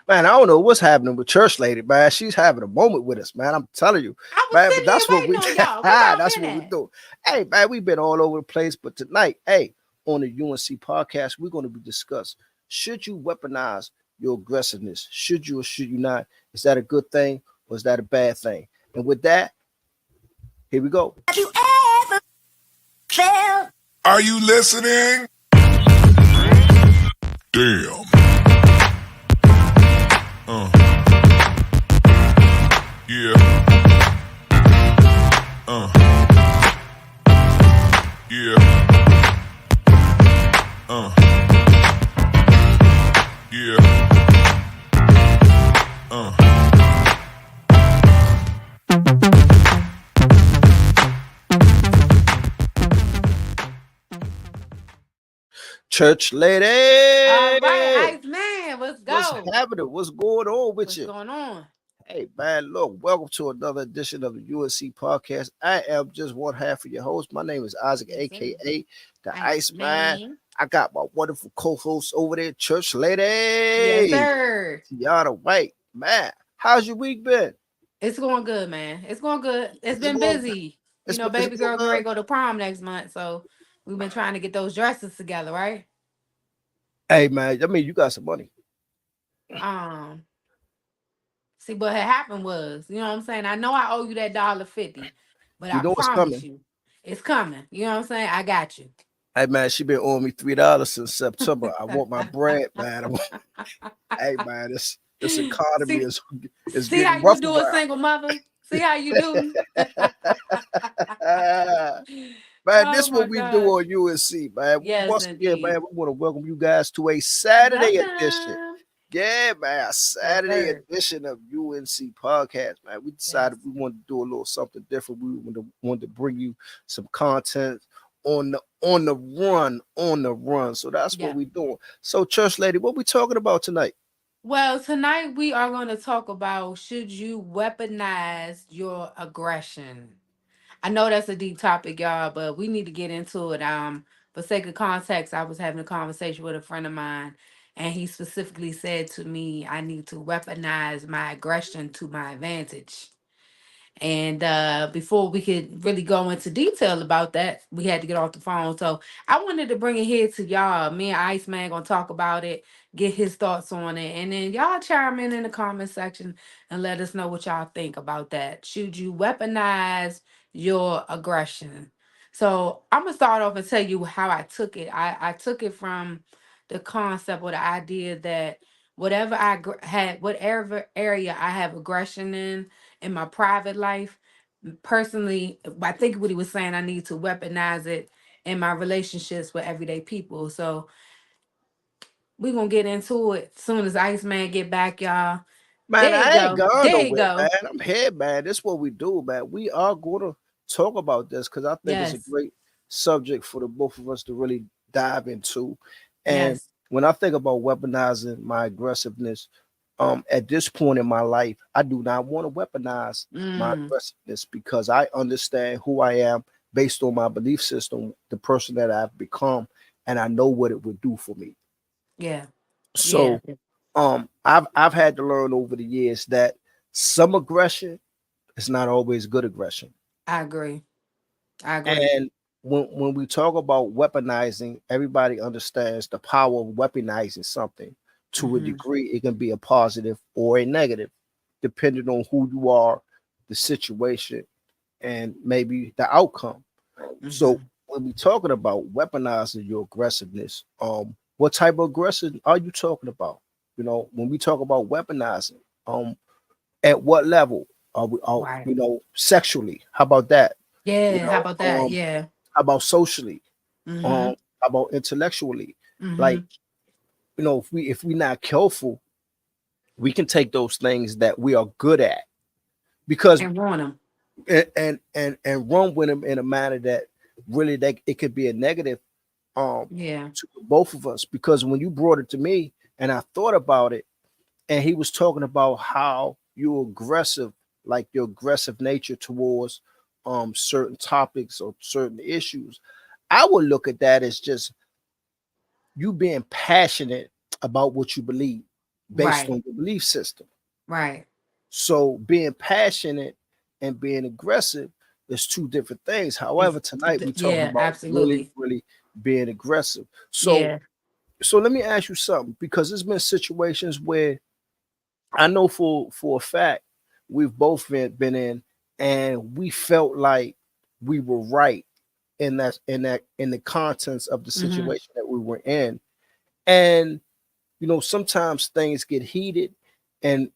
Man, I don't know what's happening with Church Lady, man. She's having a moment with us, man. I'm telling you, I was man. But sitting here that's what we waiting on y'all. Where y'all that's been what we at? do. Hey, man, we've been all over the place, but tonight, hey, on the UNC podcast, we're going to be discuss: should you weaponize your aggressiveness? Should you or should you not? Is that a good thing or is that a bad thing? And with that, here we go. Have you ever felt? Are you listening? Damn. Yeah. Yeah. Yeah. Church All Lady, right, Ice Man, let's what's go. happening? What's going on with What's you? going on? Hey, man, look, welcome to another edition of the USC podcast. I am just one half of your host. My name is Isaac, Yes, sir. aka the Ice Iceman. Man. I got my wonderful co-host over there, Church Yes, Lady, sir. Tiana White. Man, how's your week been? It's going good, man. It's going good. It's It's been going, busy. it's Baby going girl getting good. ready to go to prom next month. So we've been trying to get those dresses together, right? Hey, man, I mean, you got some money. Um, See, what had happened was, you know what I'm saying? I know I owe you that $1.50, but You I know what's promise coming. you, it's coming. You know what I'm saying? I got you. Hey, man, she been owing me $3 since September. I want my bread, man. Hey, man, this economy see, is see how getting you rough do a around. single mother? See how you do? Man, Oh this what my we do gosh. on UNC, man. Yes, Once again, indeed. man, we want to welcome you guys to a Saturday edition. Welcome. Yeah, man, a Yes, Saturday sir. edition of UNC podcast, man. We Yes. decided we wanted to do a little something different. We wanted to bring you some content on the run. So that's what Yeah. we doing. So, Church Lady, what we talking about tonight? Well, tonight we are going to talk about should you weaponize your aggression? I know that's a deep topic, y'all, but we need to get into it. For sake of context, I was having a conversation with a friend of mine, and he specifically said to me, I need to weaponize my aggression to my advantage. And before we could really go into detail about that, we had to get off the phone. So I wanted to bring it here to y'all. Me and Iceman gonna talk about it, get his thoughts on it, and then y'all chime in the comment section and let us know what y'all think about that. Should you weaponize your aggression? So I'm gonna start off and tell you how I took it. I took it from the concept or the idea that whatever had, whatever area I have aggression in my private life, personally, I think what he was saying, I need to weaponize it in my relationships with everyday people. So we're gonna get into it soon as Iceman get back, y'all. Man, There you I ain't go. gone There you nowhere, go. man. I'm here, man. This is what we do, man. We are going to talk about this because I think it's a Yes. great subject for the both of us to really dive into. And Yes. when I think about weaponizing my aggressiveness, at this point in my life, I do not want to weaponize my Mm. aggressiveness because I understand who I am based on my belief system, the person that I've become, and I know what it would do for me. Yeah. Yeah. So I've had to learn over the years that some aggression is not always good aggression. I agree. I agree. And when we talk about weaponizing, everybody understands the power of weaponizing something. To a Hmm. degree, it can be a positive or a negative, depending on who you are, the situation, and maybe the outcome. So Hmm. when we're talking about weaponizing your aggressiveness, what type of aggression are you talking about? You know, when we talk about weaponizing, at what level are we? Are, Right. sexually? How about that? You Yeah. How know, about that? Yeah. how about socially? Hmm. How about intellectually? Like, Hmm. if we not careful, we can take those things that we are good at because And ruin them. and run with them in a manner that really it could be a negative Yeah. to both of us. Because when you brought it to me and I thought about it, and he was talking about how you're aggressive, like your aggressive nature towards certain topics or certain issues, I would look at that as just you being passionate about what you believe. based Right. on your belief system. Right. So being passionate and being aggressive is two different things. However, tonight we're talking Yeah, about really, absolutely. really being aggressive. So Yeah. so let me ask you something, because there's been situations where I know for a fact we've both been in, and we felt like we were right in the contents of the Mm-hmm. situation that we were in. And sometimes things get heated, and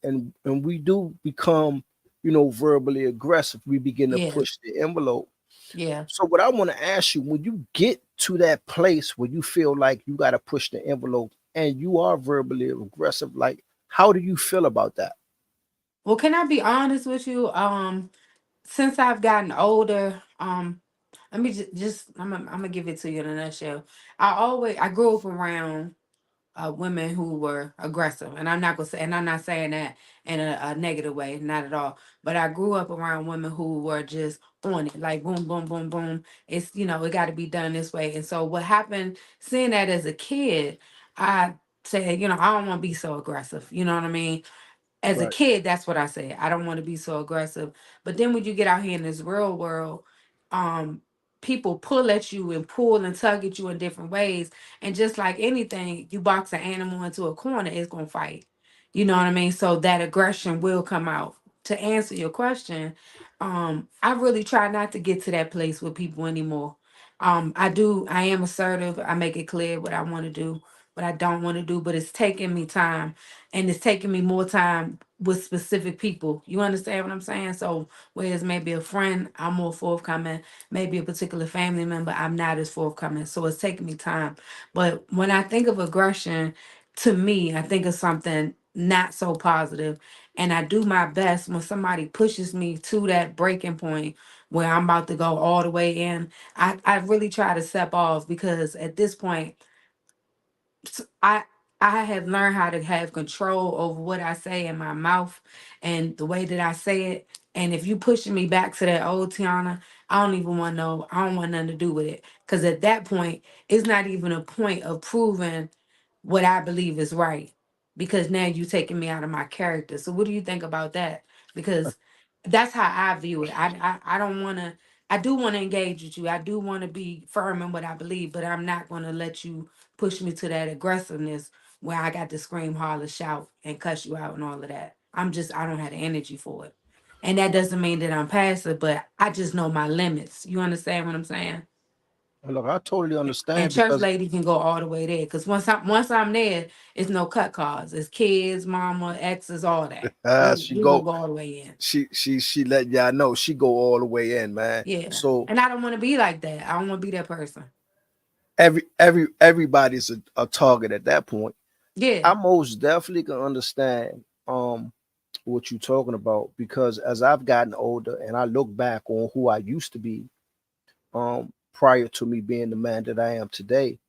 we do become verbally aggressive. We begin to Yeah. push the envelope. Yeah. So what I want to ask you, when you get to that place where you feel like you got to push the envelope and you are verbally aggressive, like, how do you feel about that? Well, can I be honest with you? Since I've gotten older, let me just I'm gonna give it to you in a nutshell. I grew up around women who were aggressive, and I'm not saying that in a negative way, not at all. But I grew up around women who were just on it, like boom, boom, boom, boom. It's it got to be done this way. And so what happened, seeing that as a kid, I said, I don't want to be so aggressive. You know what I mean? As a Right. kid, that's what I said. I don't want to be so aggressive. But then when you get out here in this real world, um, people pull at you and pull and tug at you in different ways. And just like anything, you box an animal into a corner, it's gonna fight. You know what I mean? So that aggression will come out. To answer your question, I really try not to get to that place with people anymore. I am assertive. I make it clear what I want to do, what I don't want to do, but it's taking me time, and it's taking me more time with specific people. You understand what I'm saying? So whereas maybe a friend, I'm more forthcoming, maybe a particular family member, I'm not as forthcoming. So it's taking me time. But when I think of aggression, to me, I think of something not so positive. And I do my best when somebody pushes me to that breaking point where I'm about to go all the way in. I really try to step off, because at this point, I I have learned how to have control over what I say in my mouth and the way that I say it. And if you pushing me back to that old Tiana, I don't even want to know. I don't want nothing to do with it. Because at that point, it's not even a point of proving what I believe is right. Because now you taking me out of my character. So what do you think about that? Because that's how I view it. I don't want to. I do want to engage with you. I do want to be firm in what I believe, but I'm not going to let you push me to that aggressiveness where I got to scream, holler, shout, and cuss you out and all of that. I don't have the energy for it. And that doesn't mean that I'm passive, but I just know my limits. You understand what I'm saying? And look, I totally And understand church because lady can go all the way there. Cause once I'm there, it's no cut cards. It's kids, mama, exes, all that. she We gonna go go all the way in. she let y'all know she go all the way in, man. Yeah. So And I don't want to be like that. I don't want to be that person. everybody's a target at that point. Yeah. I most definitely can understand what you're talking about, because as I've gotten older and I look back on who I used to be prior to me being the man that I am today,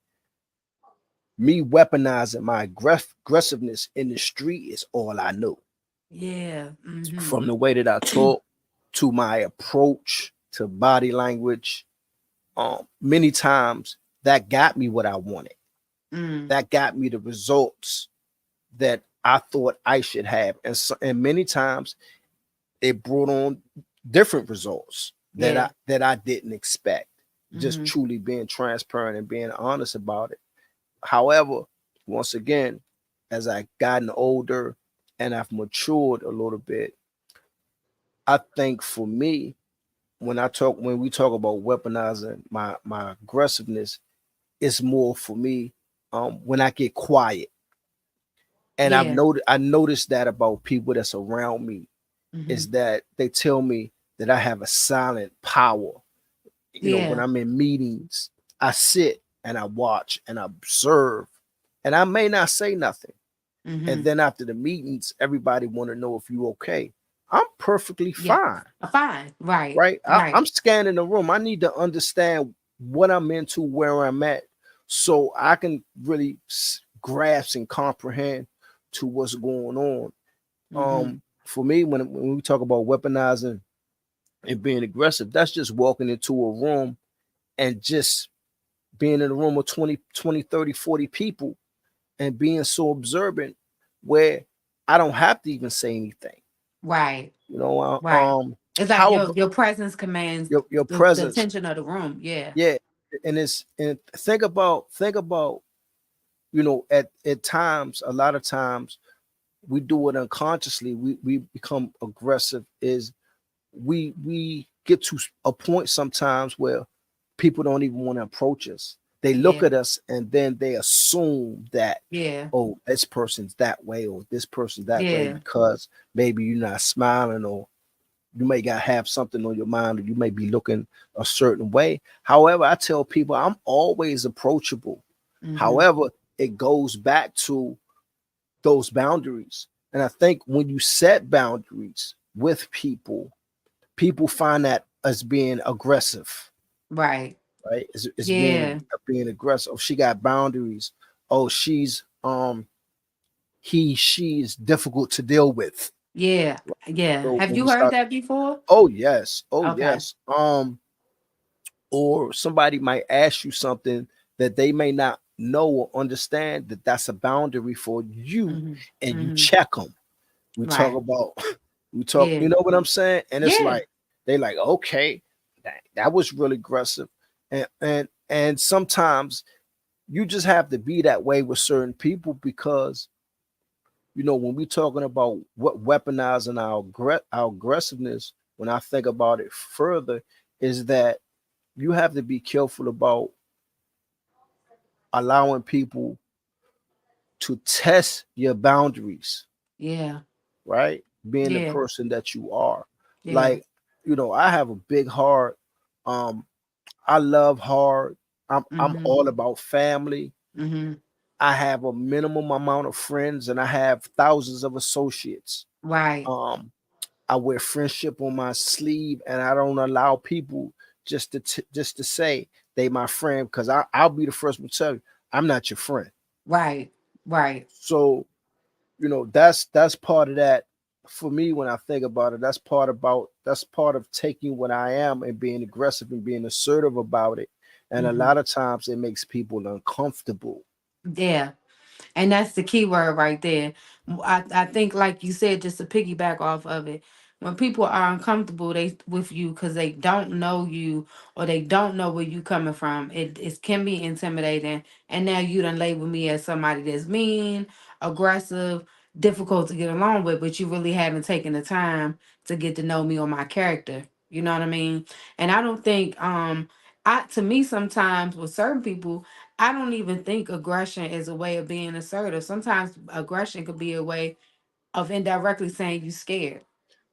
me weaponizing my aggressiveness in the street is all I knew. Yeah. Mm-hmm. From the way that I talk to my approach to body language, many times that got me what I wanted. Mm. That got me the results that I thought I should have, and many times it brought on different results Yeah. that I didn't expect. Just Mm-hmm. truly being transparent and being honest about it. However, once again, as I gotten older and I've matured a little bit, I think for me, when we talk about weaponizing my aggressiveness, it's more for me when I get quiet. And Yeah. I noticed that about people that's around me, Mm-hmm. is that they tell me that I have a silent power. When Yeah. I'm in meetings, I sit and I watch and I observe, and I may not say nothing. And Mm-hmm. then after the meetings, everybody want to know if you okay. I'm perfectly Yeah. fine, Fine. Right. right? Right. I'm scanning the room. I need to understand what I'm into, where I'm at, so I can really grasp and comprehend to what's going on. Mm-hmm. For me, when we talk about weaponizing and being aggressive, that's just walking into a room and just being in a room of 20, 30, 40 people and being so observant where I don't have to even say anything. Right. You know, Right. It's like how your presence commands your the presence, attention of the room. Yeah. yeah, and think about at times, a lot of times we do it unconsciously. We become aggressive. Is we get to a point sometimes where people don't even want to approach us. They look Yeah. at us and then they assume that, Yeah. oh, this person's that way or this person's that way Yeah. because maybe you're not smiling, or you may got have something on your mind, or you may be looking a certain way. However, I tell people I'm always approachable. Mm-hmm. However, it goes back to those boundaries. And I think when you set boundaries with people, people find that as being aggressive, Right. right? It's Yeah. being aggressive. Oh, she got boundaries. Oh, she's she's difficult to deal with. Yeah. Yeah. So Have when you we heard start, that before? oh yes, oh Okay. yes. Or somebody might ask you something that they may not know or understand, that that's a boundary for you, Mm-hmm. and you Mm-hmm. check them. We talk Right. about we talk, Yeah. you know what I'm saying? And it's Yeah. like they like, okay, that was really aggressive. And sometimes you just have to be that way with certain people because when we're talking about what weaponizing our aggressiveness, when I think about it further, is that you have to be careful about allowing people to test your boundaries, Yeah. right? Being the Yeah. person that you are. Yeah. Like, I have a big heart. Um, I love hard. I'm Mm-hmm. all about family. Mm-hmm. I have a minimum amount of friends and I have thousands of associates. Right. Um, I wear friendship on my sleeve, and I don't allow people just to say they my friend, because I'll be the first one to tell you I'm not your friend. Right. Right. So that's part of that for me. When I think about it, that's part of taking what I am and being aggressive and being assertive about it. And a Mm-hmm. lot of times it makes people uncomfortable. Yeah. And that's the key word right there. I think, like you said, just to piggyback off of it, when people are uncomfortable they with you because they don't know you or they don't know where you coming from, it can be intimidating. And now you done label me as somebody that's mean, aggressive, difficult to get along with, but you really haven't taken the time to get to know me or my character. You know what I mean? And I don't think I to me sometimes with certain people I don't even think aggression is a way of being assertive. Sometimes aggression could be a way of indirectly saying you scared,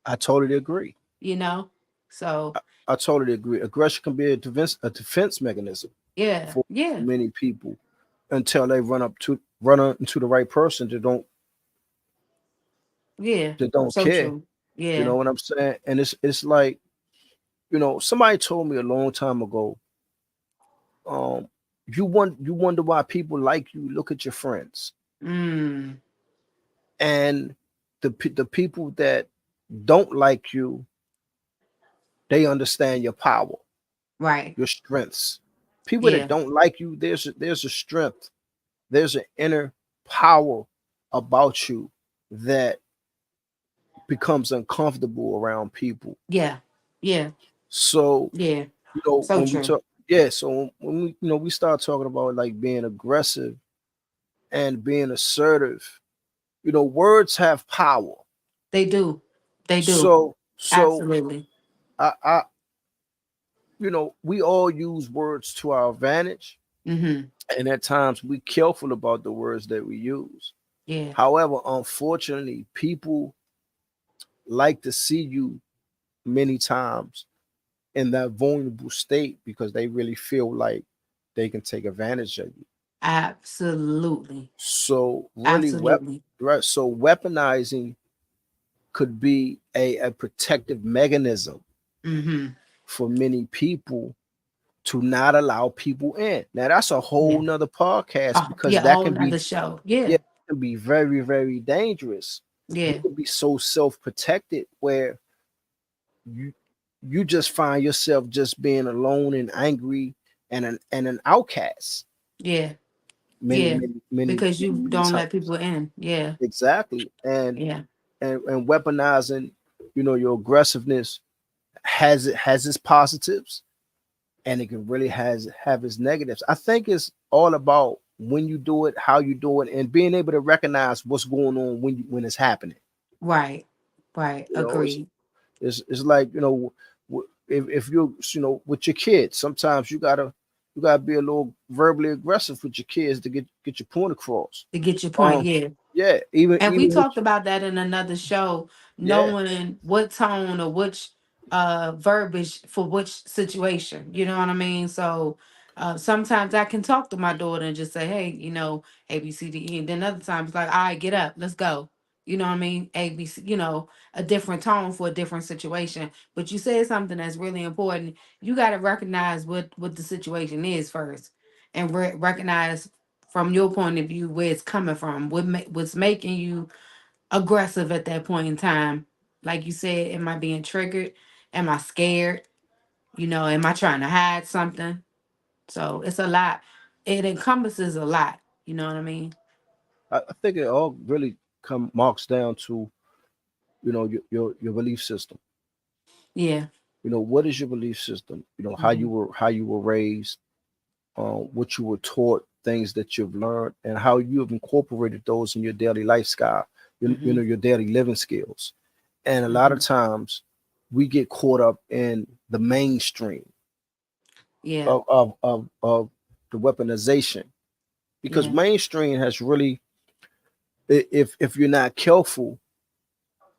I totally agree. you know? So, I totally agree. Aggression can be a defense mechanism yeah, for yeah, many people until they run into the right person yeah. that don't So care. true. You Yeah. know what I'm saying? And it's like, somebody told me a long time ago, um, you wonder why people like you. Look at your friends, Mm, and the people that don't like you, they understand your power, right. your strengths. People that Yeah. don't like you, there's a strength, there's an inner power about you that becomes uncomfortable around people. Yeah. Yeah. So Yeah. So when we true. talk, yeah, so when we start talking about like being aggressive and being assertive, words have power. They do. They do. So Absolutely. I we all use words to our advantage, Mm-hmm. and at times we careful about the words that we use. Yeah. However, unfortunately, people like to see you many times in that vulnerable state because they really feel like they can take advantage of you. Absolutely. So Absolutely. right. So weaponizing could be a protective mechanism Mm-hmm. for many people to not allow people in. Now that's a whole Yeah. nother podcast Oh, because yeah. that Whole can be, nother show. yeah, Yeah. it can be very, very dangerous. You Yeah. can be so self-protected where you you just find yourself just being alone and angry and an outcast. Yeah. many, Yeah. many, many, Because you many don't let times. people in. Yeah. Exactly. Yeah. And weaponizing, your aggressiveness has its positives, and it can really has have its negatives. I think it's all about when you do it, how you do it, and being able to recognize what's going on when it's happening. Right. Right. You know, Agreed. it's like, if you're, with your kids, sometimes you gotta be a little verbally aggressive with your kids to get your point across. To get your point. Um, Yeah. yeah, even And we even with talked about that in another show, yeah, knowing what tone or which verbiage for which situation. You know what I mean? So sometimes I can talk to my daughter and just say, hey, A, B, C, D, E. And then other times like, all right, get up, let's go. You know what I mean? A, B, C, a different tone for a different situation. But you said something that's really important. You got to recognize what the situation is first, and recognize from your point of view where it's coming from, what's making you aggressive at that point in time. Like you said, am I being triggered? Am I scared? Am I trying to hide something? So it's a lot. It encompasses a lot. You know what I mean? I think it all really come marks down to, your belief system. Yeah. What is your belief system? How Hmm. you were raised, what you were taught, things that you've learned, and how you have incorporated those in your daily lifestyle, Hmm. your daily living skills. And a lot of Hmm. times we get caught up in the mainstream Yeah. of the weaponization, because Yeah. mainstream has really, if you're not careful,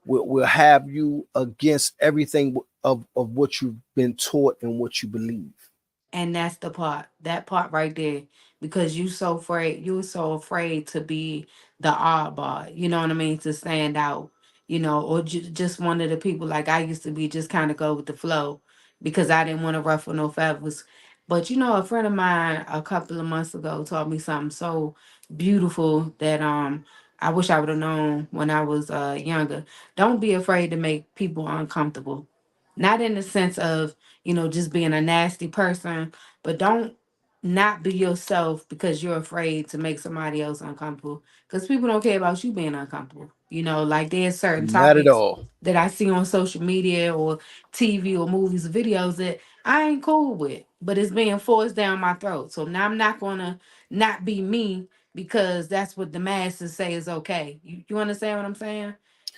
will have you against everything of what you've been taught and what you believe. And that's the part, that part right there, because you were so afraid to be the oddball, you know what I mean, to stand out, or just one of the people, like I used to be, just kind of go with the flow, because I didn't want to ruffle no feathers. But a friend of mine a couple of months ago taught me something so beautiful that I wish I would have known when I was younger. Don't be afraid to make people uncomfortable, not in the sense of just being a nasty person, but don't not be yourself because you're afraid to make somebody else uncomfortable. Because people don't care about you being uncomfortable. Like there's certain Not at topics all. that I see on social media or TV or movies or videos that I ain't cool with, but it's being forced down my throat. So now I'm not gonna not be me because that's what the masses say is okay. You understand what I'm saying?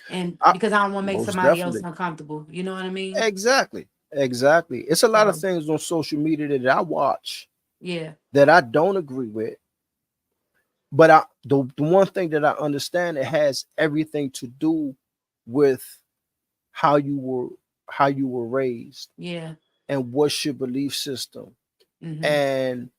And I, because I don't want to make most somebody else definitely. uncomfortable. You know what I mean? Exactly. Exactly. It's a lot of So things on social media that I watch yeah. that I don't agree with. But the one thing that I understand, it has everything to do with how you were how you were raised, Yeah. and what's your belief system, Mhm. and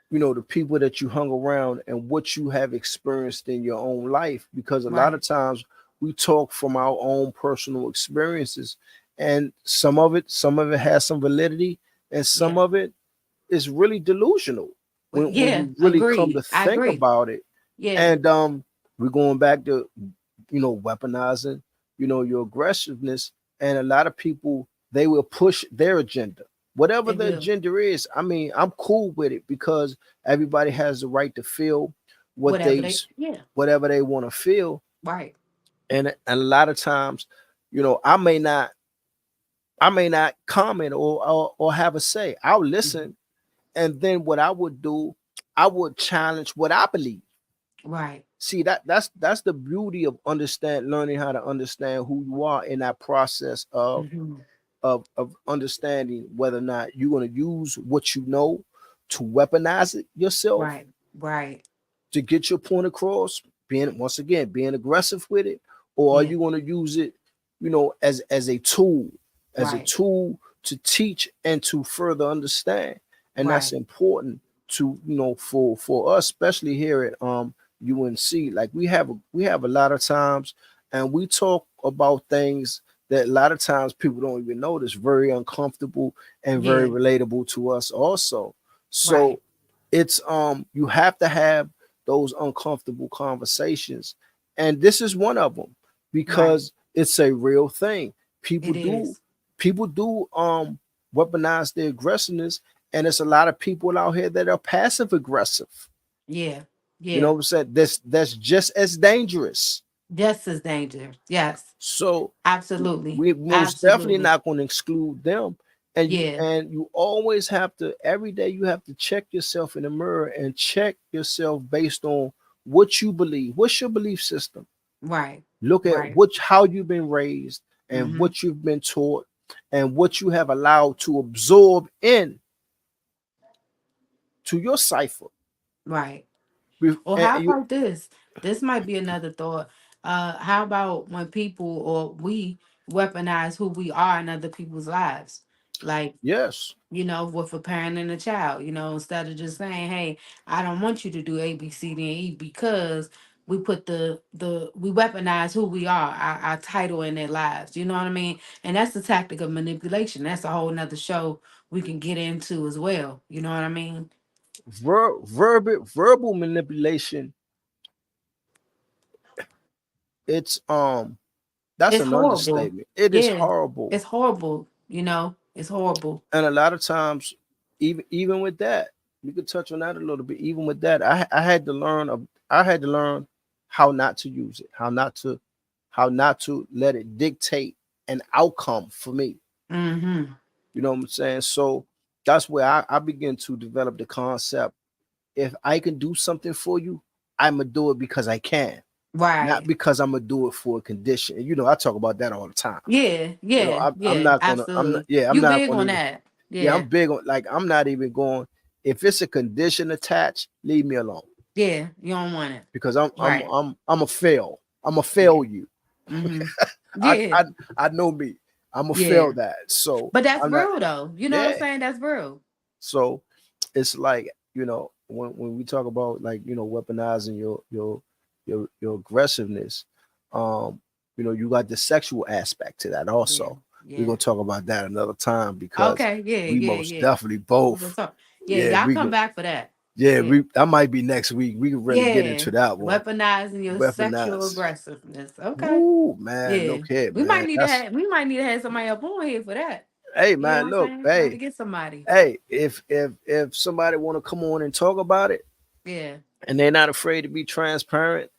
the people that you hung around and what you have experienced in your own life, because a lot of Right. times we talk from our own personal experiences, and some of it has some validity, and some Yeah. of it is really delusional when Yeah. you really come to Agreed. I think agree. about it. Yeah. And we're going back to, weaponizing, your aggressiveness. And a lot of people, they will push their agenda, whatever They the will. agenda is. I mean, I'm cool with it, because everybody has the right to feel what Whatever they they. Yeah. whatever they want to feel. Right. And a lot of times, I may not comment or have a say. I'll Mhm. listen, and then what I would do, I would challenge what I believe. Right. See, that's the beauty of learning how to understand who you are in that process of Hmm. understanding whether or not you're going to use what you know to weaponize it yourself Right. Right. to get your point across, being, once again, being aggressive with it, or are Yeah. you going to use it, as a tool, Right. to teach and to further understand. And that's Right. important to, for us, especially here at UNC. Like, we have a lot of times, and we talk about things that a lot of times people don't even notice, very uncomfortable and very Yeah. relatable to us also. So Right. it's, you have to have those uncomfortable conversations, and this is one of them, Right. because it's a real thing. people It do is. people do weaponize their aggressiveness, And there's a lot of people out here that are passive aggressive. Yeah. You know Yeah. what I'm saying? That's just as dangerous. Just as dangerous. Yes. So Absolutely. we most definitely Absolutely. not going to exclude them. And you Yeah. and you always have to every day you have to check yourself in the mirror and check yourself based on what you believe. What's your belief system? Right. Look at Right. which how you've been raised and Mm-hmm. what you've been taught and what you have allowed to absorb in to your cipher. Right. Or And how you, about this? This might be another thought. How about when people or we weaponize who we are in other people's lives? Like, yes, with a parent and a child, instead of just saying, "Hey, I don't want you to do A, B, C, D, and E," because we put we weaponize who we are, our title in their lives. You know what I mean? And that's the tactic of manipulation. That's a whole nother show we can get into as well. You know what I mean? verbal manipulation. It's that's It's an horrible. understatement. It is Yeah, horrible. it's horrible. It's horrible. And a lot of times, even with that, we could touch on that a little bit. Even with that, I had to learn I had to learn how not to use it, how not to let it dictate an outcome for me. Mm-hmm. You know what I'm saying? So that's where I begin to develop the concept. If I can do something for you, I'm gonna do it because I can, not Right. because I'm gonna do it for a condition. And I talk about that all the time. Yeah. Yeah. I'm Yeah. not gonna. I'm not. Absolutely. Yeah, I'm You not big gonna on even. that? Yeah, I'm Yeah. big on like I'm not even going. If it's a condition attached, leave me alone Yeah. You don't want it. because I'm I'm Right. I'm I'm a fail. I'm a Yeah. fail you. Mm-hmm. I Yeah. I I know me. I'm a fail Yeah. that. So But that's I'm not. real though. You know what I'm Yeah. saying? That's real. So it's like when we talk about like weaponizing your aggressiveness, um you got the sexual aspect to that Yeah. also. We're Yeah. gonna talk about that another time because Okay. Yeah. we Yeah. most Yeah. definitely We're gonna both. talk. Yeah. Yeah, Y'all we come go. back for that. Yeah, Yeah. we that might be next week. We can really get Yeah. into that one. Weaponizing your sexual Weaponize. aggressiveness. Okay. Woo, man, Yeah. look here, We might man. need to That's have we might need to have somebody up on here for that. hey, You know man. what I'm Look, saying? Got to hey, get somebody. hey. If somebody want to come on and talk about it, Yeah. and they're not afraid to be transparent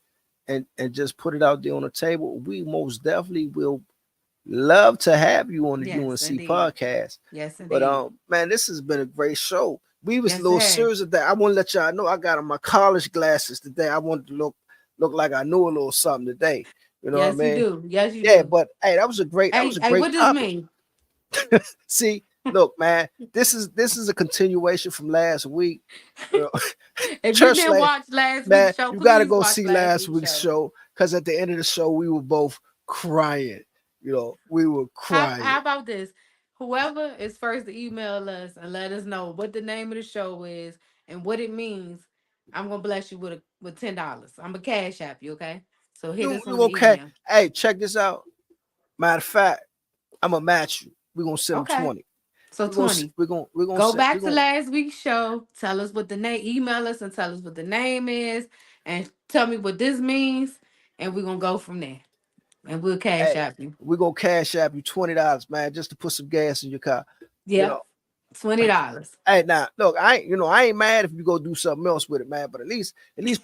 and just put it out there on the table, we most definitely will love to have you on the Yes, UNC indeed. podcast. Yes, But indeed. man, this has been a great show. We was a Yes, little sir. serious today. I want to let y'all know I got on my college glasses today. I wanted to look like I knew a little something today. You know what I Yes, you mean? do. Yes, you Yeah, do. but hey, that was Hey, a hey, great what this topic. mean? See, look, man, this is a continuation from last week. You know, If you church didn't land, watch last week's man, show, you got to please go watch see last last week's week's show. show because at the end of the show we were both crying. We were How crying. about this? Whoever is first to email us and let us know what the name of the show is and what it means, I'm gonna bless you with $10. I'm gonna cash app you, okay? So hit us You on the okay? email. Hey, check this out. Matter of fact, I'm gonna match you. We're gonna send them Okay. 20. So 20. We're gonna Go send we're back to gonna last week's show. Tell us what the name. Email us and tell us what the name is, and tell me what this means, and we're gonna go from there. And we'll cash hey, out you. we're gonna cash app you $20, man, just to put some gas in your car. You know, Yep, $20. hey, now look, I ain't mad if you go do something else with it, man. But at least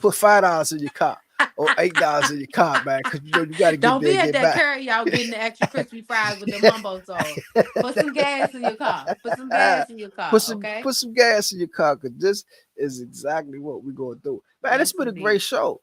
put $5 in your car or $8 in your car, man, because you got to get Don't there be and at get that back. carry out getting the extra crispy fries with the mumbo sauce. Put some gas in your car. Put some gas in your put car. some Okay. put some gas in your car, because this is exactly what we're gonna do, man. It's Yes, been a great indeed. show.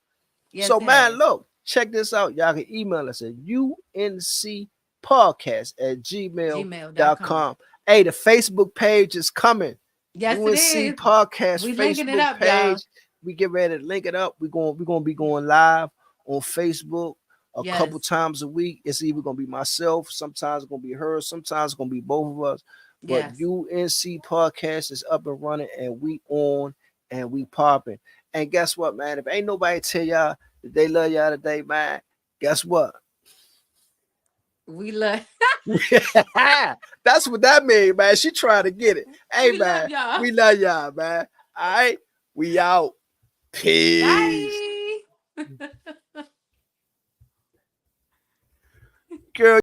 Yes, So, it man, has. look, check this out. Y'all can email us at Gmail.com. uncpodcast@gmail.com. Hey, the Facebook page is coming. Yes, it UNC is. Podcast We linking it Facebook up, y'all. page. We get ready to link it up. We're gonna be going live on Facebook a couple Yes. times a week. It's either gonna be myself, sometimes it's gonna be her, sometimes it's gonna be both of us. But Yes. UNC Podcast is up and running, and we on and we popping. And guess what, man? If ain't nobody tell y'all that they love y'all today, man, guess what? We love That's what that means, man. She trying to get it. Hey, we love man, y'all. we love y'all, man. All right, we out. Peace. Bye.